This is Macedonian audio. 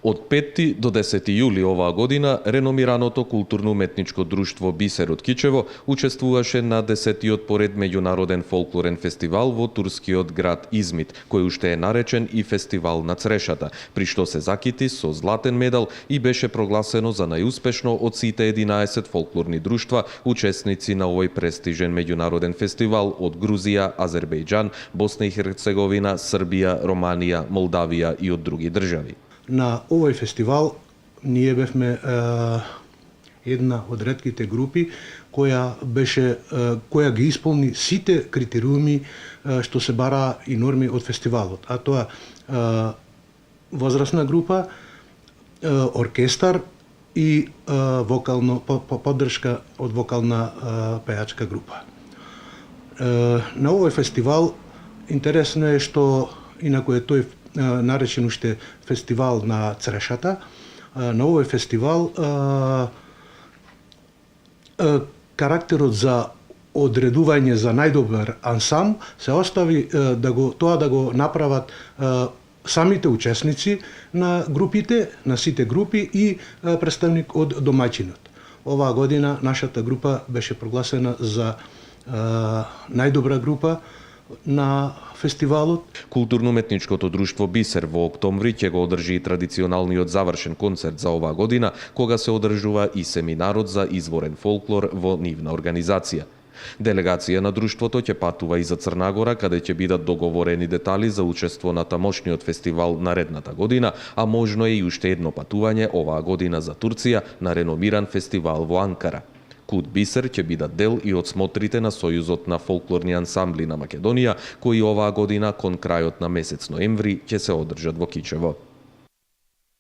Од 5 до 10 јули оваа година реномираното културно-уметничко друштво Бисер од Кичево учествуваше на 10-тиот поред меѓународен фолклорен фестивал во турскиот град Измит, кој уште е наречен и фестивал на црешата, при што се закити со златен медал и беше прогласено за најуспешно од сите 11 фолклорни друштва учесници на овој престижен меѓународен фестивал од Грузија, Азербејџан, Босна и Херцеговина, Србија, Романија, Молдавија и од други држави. На овој фестивал ние бевме една од ретките групи која ги исполни сите критериуми што се бара и норми од фестивалот, а тоа возрастна група, оркестар и поддршка од вокална пејачка група. На овој фестивал интересно е што инаку е тој наречен уште фестивал на црешата. На овој фестивал карактерот за одредување за најдобар ансамбл се остави да го направат самите учесници на групите, на сите групи и представник од домаќинот. Оваа година нашата група беше прогласена за најдобра група на фестивалот. Културно-уметничкото друштво Бисер во октомври ќе го одржи традиционалниот завршен концерт за оваа година, кога се одржува и семинарот за изворен фолклор во нивна организација. Делегација на друштвото ќе патува и за Црна Гора, каде ќе бидат договорени детали за учество на тамошниот фестивал наредната година, а можно е и уште едно патување оваа година за Турција на реномиран фестивал во Анкара. Куд Бисер ќе бидат дел и од смотрите на Сојузот на фолклорни ансамбли на Македонија, кои оваа година кон крајот на месец ноември ќе се одржат во Кичево.